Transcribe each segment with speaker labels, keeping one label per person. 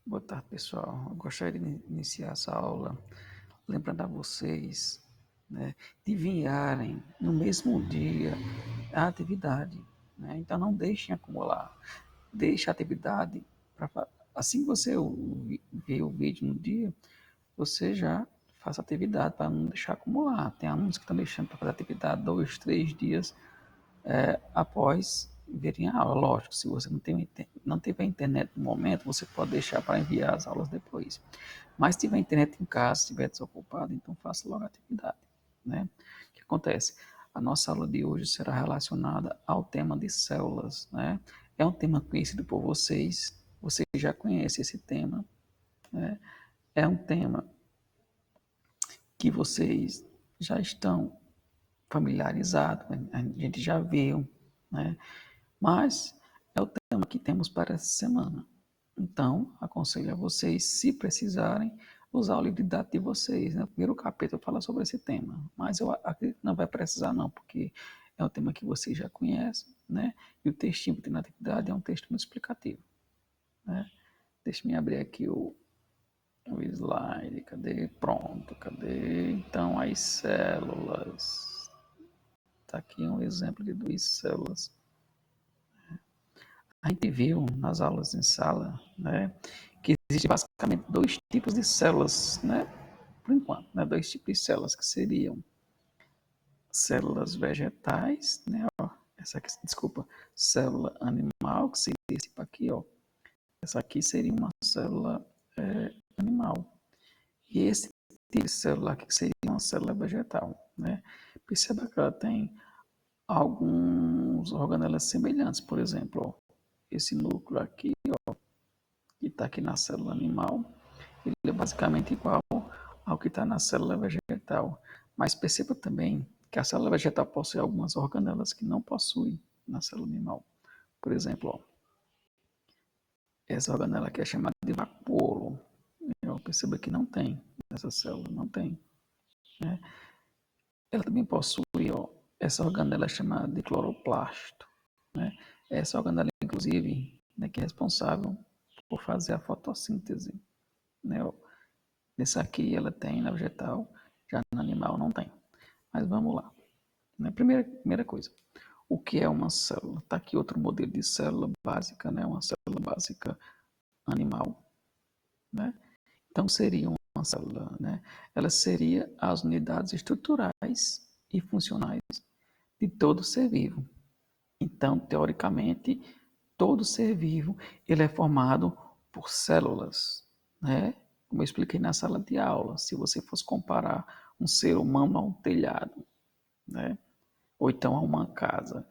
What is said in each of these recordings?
Speaker 1: Boa tarde, pessoal. Eu gostaria de iniciar essa aula lembrando a vocês, né, de enviarem no mesmo dia a atividade, né? Então não deixem acumular. Deixe a atividade para assim que você ver o vídeo no dia, você já faça a atividade para não deixar acumular. Tem alunos que estão deixando para fazer atividade 2, 3 dias após verem a aula. Lógico, se você não tiver internet no momento, você pode deixar para enviar as aulas depois. Mas se tiver internet em casa, se estiver desocupado, então faça logo a atividade. Né? O que acontece? A nossa aula de hoje será relacionada ao tema de células. Né? É um tema conhecido por vocês já conhecem esse tema. Né? É um tema que vocês já estão familiarizados, né? A gente já viu, né? Mas é o tema que temos para essa semana. Então, aconselho a vocês, se precisarem, usar o livro didático de vocês. Né? O primeiro capítulo fala sobre esse tema, mas eu acredito que não vai precisar não, porque é um tema que vocês já conhecem, né? E o textinho que tem na atividade é um texto muito explicativo. Né? Deixa eu abrir aqui o slide, cadê? Pronto, cadê? Então, as células. Está aqui um exemplo de duas células. A gente viu nas aulas em sala, né, que existem basicamente dois tipos de células, né, por enquanto, né, dois tipos de células que seriam células vegetais, né, ó, essa aqui, desculpa, célula animal, que seria esse tipo aqui, ó, essa aqui seria uma célula animal, e esse tipo de célula aqui seria uma célula vegetal, né. Perceba que ela tem alguns organelas semelhantes, por exemplo, ó, esse núcleo aqui, que está aqui na célula animal, ele é basicamente igual ao que está na célula vegetal. Mas perceba também que a célula vegetal possui algumas organelas que não possui na célula animal. Por exemplo, ó, essa organela aqui é chamada de vacuolo. Perceba que não tem nessa célula, não tem. Né? Ela também possui, ó, essa organela é chamada de cloroplasto. Né? Essa organela, inclusive, né, que é responsável por fazer a fotossíntese. Né? Nessa aqui ela tem na vegetal, já no animal não tem. Mas vamos lá. Né? Primeira coisa, o que é uma célula? Está aqui outro modelo de célula básica, né? Uma célula básica animal. Né? Então seria uma célula, né? Ela seria as unidades estruturais e funcionais de todo ser vivo. Então, teoricamente, todo ser vivo ele é formado por células, né? Como eu expliquei na sala de aula, se você fosse comparar um ser humano a um telhado, né? Ou então a uma casa,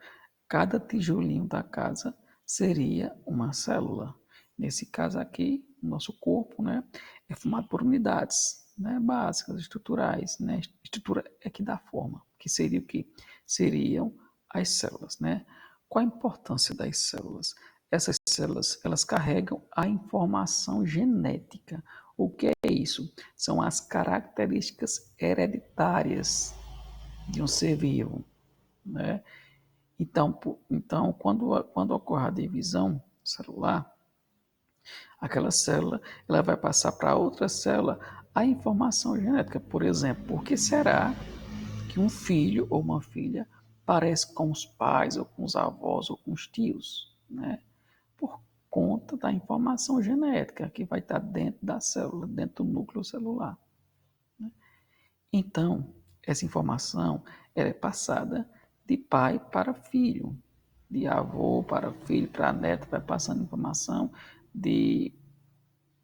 Speaker 1: cada tijolinho da casa seria uma célula. Nesse caso aqui, o nosso corpo, né, é formado por unidades, né, básicas, estruturais, né? Estrutura é que dá forma, que seria o que? Seriam as células, né? Qual a importância das células? Essas células, elas carregam a informação genética. O que é isso? São as características hereditárias de um ser vivo, né? Então quando ocorre a divisão celular, aquela célula ela vai passar para outra célula a informação genética. Por exemplo, por que será que um filho ou uma filha parece com os pais, ou com os avós, ou com os tios? Né? Por conta da informação genética que vai estar dentro da célula, dentro do núcleo celular. Então, essa informação ela é passada de pai para filho, de avô para filho, para neto, vai passando informação de,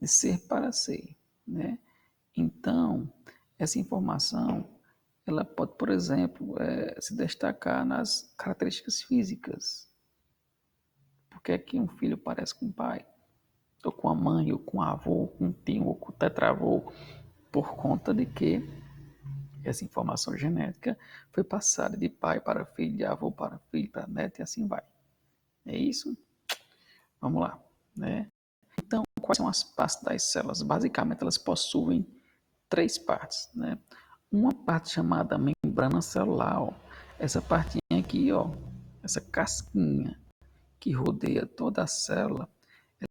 Speaker 1: de ser para ser, né? Então, essa informação, ela pode, por exemplo, se destacar nas características físicas. Por que é que um filho parece com o pai? Ou com a mãe, ou com o avô, ou com o tio, ou com o tetravô? Por conta de que essa informação genética foi passada de pai para filho, de avô para filho, para neto e assim vai. É isso? Vamos lá. Né? Então, quais são as partes das células? Basicamente, elas possuem três partes. Né? Uma parte chamada membrana celular. Ó. Essa partinha aqui, ó, essa casquinha que rodeia toda a célula,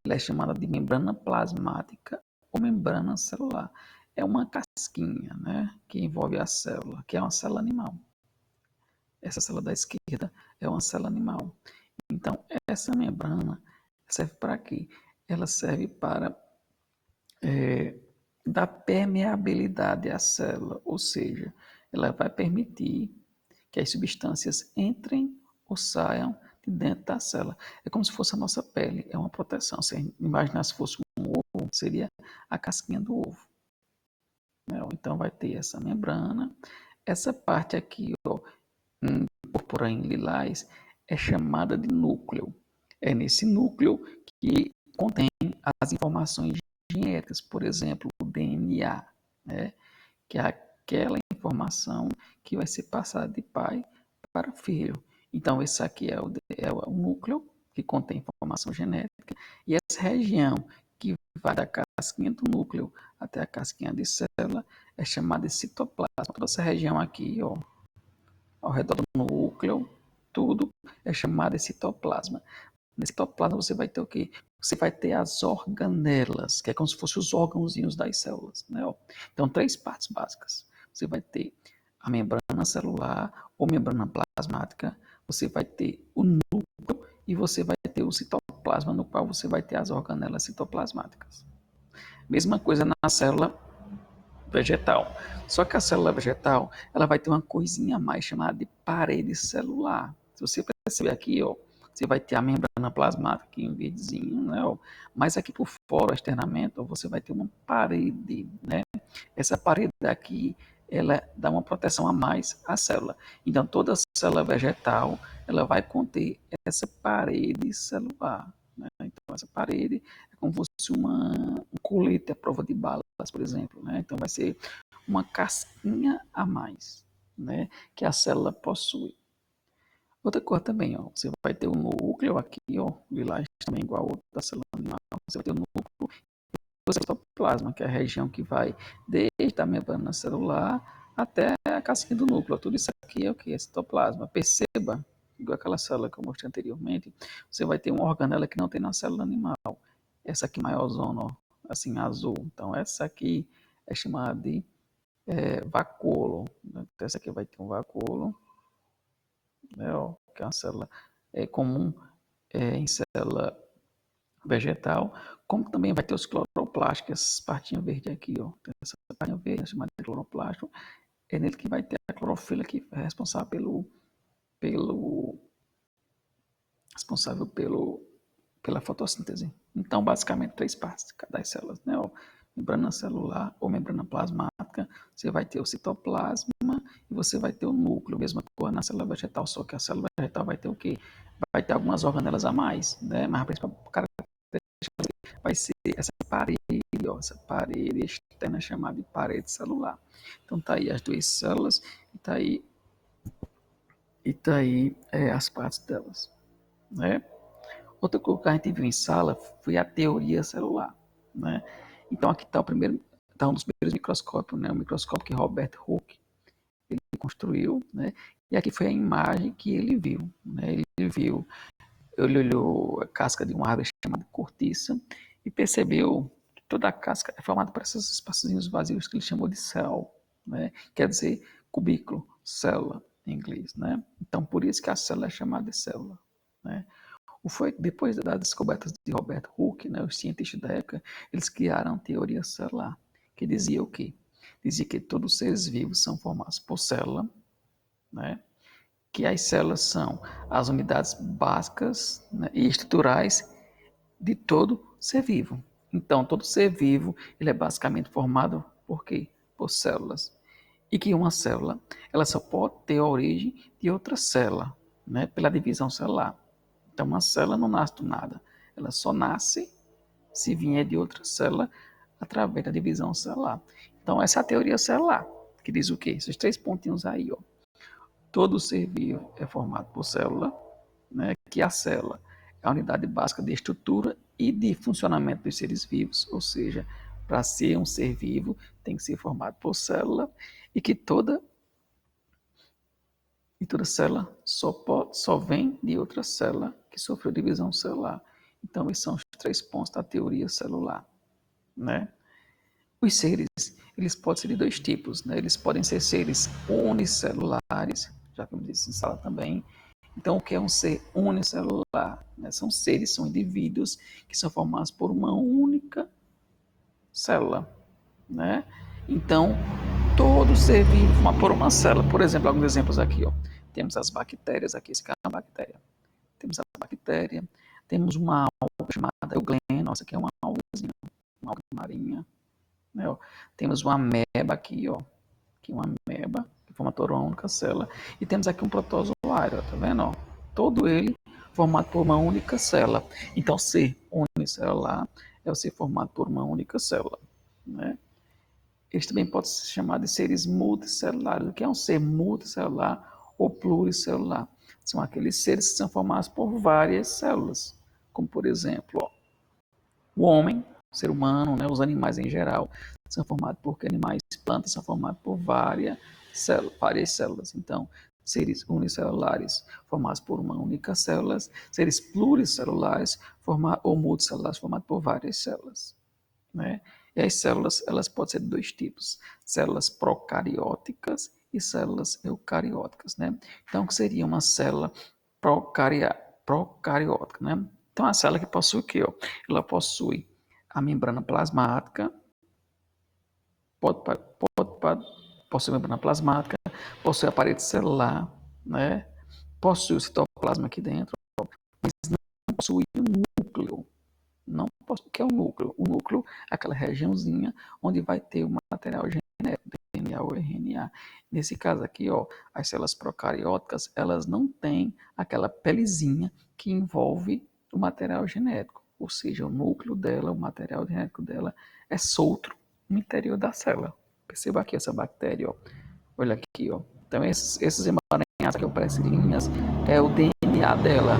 Speaker 1: Ela é chamada de membrana plasmática ou membrana celular. É uma casquinha, né, que envolve a célula, que é uma célula animal. Essa célula da esquerda é uma célula animal. Então, essa membrana serve para quê? Ela serve para dar permeabilidade à célula, ou seja, ela vai permitir que as substâncias entrem ou saiam de dentro da célula. É como se fosse a nossa pele, é uma proteção. Se imaginar se fosse um ovo, seria a casquinha do ovo. Né? Então vai ter essa membrana. Essa parte aqui, ó, púrpura em lilás, é chamada de núcleo. É nesse núcleo que contém as informações genéticas, por exemplo, o DNA, né? Que é aquela informação que vai ser passada de pai para filho. Então, esse aqui é o núcleo, que contém informação genética, e essa região que vai da casquinha do núcleo até a casquinha de célula é chamada de citoplasma. Toda essa região aqui, ó, ao redor do núcleo, tudo é chamado de citoplasma. Nesse citoplasma você vai ter o quê? Você vai ter as organelas, que é como se fossem os órgãozinhos das células. Né? Então, três partes básicas. Você vai ter a membrana celular ou membrana plasmática, você vai ter o núcleo e você vai ter o citoplasma, no qual você vai ter as organelas citoplasmáticas. Mesma coisa na célula vegetal. Só que a célula vegetal, ela vai ter uma coisinha a mais chamada de parede celular. Se você perceber aqui, ó, você vai ter a membrana plasmática aqui em verdezinho, né? Ó, mas aqui por fora, externamente, ó, você vai ter uma parede, né? Essa parede aqui, ela dá uma proteção a mais à célula. Então, toda célula vegetal, ela vai conter essa parede celular. Né? Então, essa parede é como se fosse um colete à prova de balas, por exemplo. Né? Então, vai ser uma casquinha a mais, né? Que a célula possui. Outra coisa também, ó, você vai ter o núcleo aqui, ó, lilás também igual a outra célula animal. Você vai ter o núcleo e o citoplasma, que é a região que vai desde a membrana celular até a casquinha do núcleo. Tudo isso aqui é o que? É citoplasma. Perceba, igual aquela célula que eu mostrei anteriormente, você vai ter uma organela que não tem na célula animal. Essa aqui maiorzona, ó, assim, azul. Então, essa aqui é chamada de vacúolo. Então, essa aqui vai ter um vacúolo, né, ó, que é uma célula comum em célula vegetal, como também vai ter os cloroplastos, essas partinhas verdes aqui, ó. Tem essa partinha verde, chamada de cloroplasto. É nele que vai ter a clorofila, que é responsável pelo responsável pela fotossíntese. Então, basicamente, três partes das células, né? Ó, membrana celular ou membrana plasmática, você vai ter o citoplasma e você vai ter o núcleo, mesma coisa na célula vegetal, só que a célula vegetal vai ter o quê? Vai ter algumas organelas a mais, né? Mas a principal característica vai ser essa parede, ó, essa parede externa chamada de parede celular. Então, tá aí as duas células e tá aí as partes delas, né? Outra coisa que a gente viu em sala foi a teoria celular, né? Então aqui está tá um dos primeiros microscópios, né? O microscópio que Robert Hooke ele construiu, né? E aqui foi a imagem que ele viu, né? Ele olhou a casca de uma árvore chamada cortiça e percebeu que toda a casca é formada por esses espaçozinhos vazios que ele chamou de cell, né? Quer dizer cubículo, célula em inglês, né? Então por isso que a célula é chamada de célula, né? Foi depois das descobertas de Robert Hooke, né, os cientistas da época, eles criaram a teoria celular, que dizia o quê? Dizia que todos os seres vivos são formados por célula, né, que as células são as unidades básicas, né, e estruturais de todo ser vivo. Então, todo ser vivo ele é basicamente formado por quê? Por células. E que uma célula ela só pode ter a origem de outra célula, né, pela divisão celular. Então, uma célula não nasce do nada. Ela só nasce se vier de outra célula através da divisão celular. Então, essa é a teoria celular, que diz o quê? Esses três pontinhos aí, ó. Todo ser vivo é formado por célula, né? Que a célula é a unidade básica de estrutura e de funcionamento dos seres vivos, ou seja, para ser um ser vivo tem que ser formado por célula e que toda célula só vem de outra célula que sofreu divisão celular. Então, esses são os três pontos da teoria celular, né? Os seres, eles podem ser de dois tipos, né? Eles podem ser seres unicelulares, já como disse em sala também. Então, o que é um ser unicelular? Né? São seres, são indivíduos que são formados por uma única célula, né? Então, todo ser vivo é formado por uma célula. Por exemplo, alguns exemplos aqui, ó. Temos as bactérias, aqui esse cara é uma bactéria. Temos a bactéria, temos uma alga chamada euglena, nossa, aqui é uma algazinha, uma alga marinha, né? Ó. Temos uma ameba aqui, ó, aqui uma ameba, que forma toda uma única célula. E temos aqui um protozoário, ó, tá vendo? Ó? Todo ele formado por uma única célula. Então, ser unicelular é o ser formado por uma única célula, né? Eles também podem ser chamados de seres multicelulares. O que é um ser multicelular ou pluricelular? São aqueles seres que são formados por várias células, como por exemplo, ó, o homem, o ser humano, né, os animais em geral, são formados por animais, plantas são formados por várias células. Então, seres unicelulares formados por uma única célula, seres pluricelulares ou multicelulares formados por várias células, né? E as células, elas podem ser de dois tipos, células procarióticas e células eucarióticas, né? Então, o que seria uma célula procariótica, né? Então, a célula que possui o quê? Ó? Ela possui a membrana plasmática, possui a membrana plasmática, possui a parede celular, né? Possui o citoplasma aqui dentro, mas não possui o núcleo. Não posso, o que é o núcleo? O núcleo é aquela regiãozinha onde vai ter o material genético, DNA ou RNA. Nesse caso aqui, ó, as células procarióticas, elas não têm aquela pelezinha que envolve o material genético. Ou seja, o núcleo dela, o material genético dela é solto no interior da célula. Perceba aqui essa bactéria, ó. Olha aqui, ó. Então esses emaranhados que parecem linhas é o DNA dela.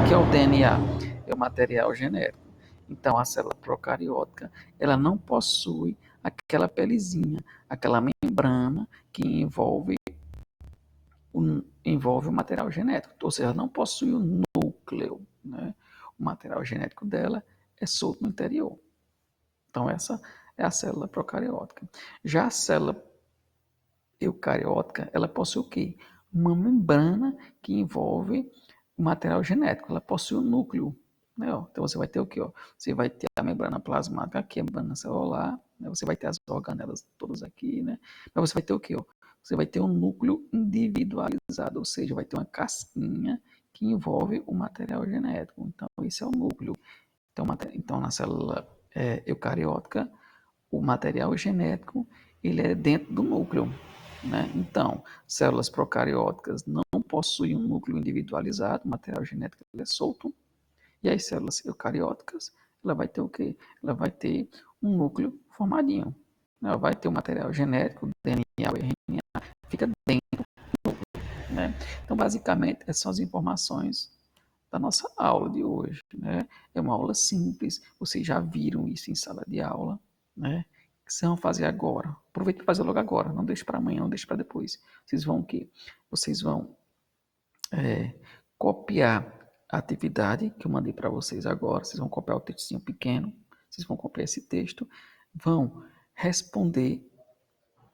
Speaker 1: O que é o DNA? É o material genético. Então, a célula procariótica, ela não possui aquela pelezinha, aquela membrana que envolve o material genético. Ou seja, ela não possui o núcleo, né? O material genético dela é solto no interior. Então, essa é a célula procariótica. Já a célula eucariótica, ela possui o quê? Uma membrana que envolve o material genético. Ela possui o núcleo, né? Ó. Então você vai ter o quê? Ó? Você vai ter a membrana plasmática aqui, a membrana celular, né? Você vai ter as organelas todas aqui, né? Mas você vai ter o quê? Ó? Você vai ter um núcleo individualizado, ou seja, vai ter uma casquinha que envolve o material genético. Então, esse é o núcleo. Então na célula eucariótica, o material genético ele é dentro do núcleo, né? Então, células procarióticas não possuem um núcleo individualizado, o material genético é solto, e as células eucarióticas, ela vai ter o quê? Ela vai ter um núcleo formadinho. Ela vai ter o material genético, DNA, RNA, fica dentro, né? Então, basicamente, essas são as informações da nossa aula de hoje, né? É uma aula simples, vocês já viram isso em sala de aula, né? O que vocês vão fazer agora? Aproveita para fazer logo agora, não deixe para amanhã, não deixe para depois. Vocês vão o quê? Vocês vão copiar a atividade que eu mandei para vocês agora, vocês vão copiar o textinho pequeno, vocês vão copiar esse texto, vão responder,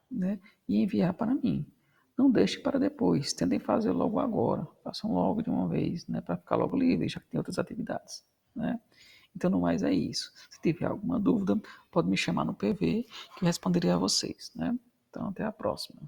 Speaker 1: né, e enviar para mim. Não deixe para depois, tentem fazer logo agora, façam logo de uma vez, né, para ficar logo livre, já que tem outras atividades, né? Então, no mais é isso. Se tiver alguma dúvida, pode me chamar no PV que eu responderia a vocês, né? Então, até a próxima.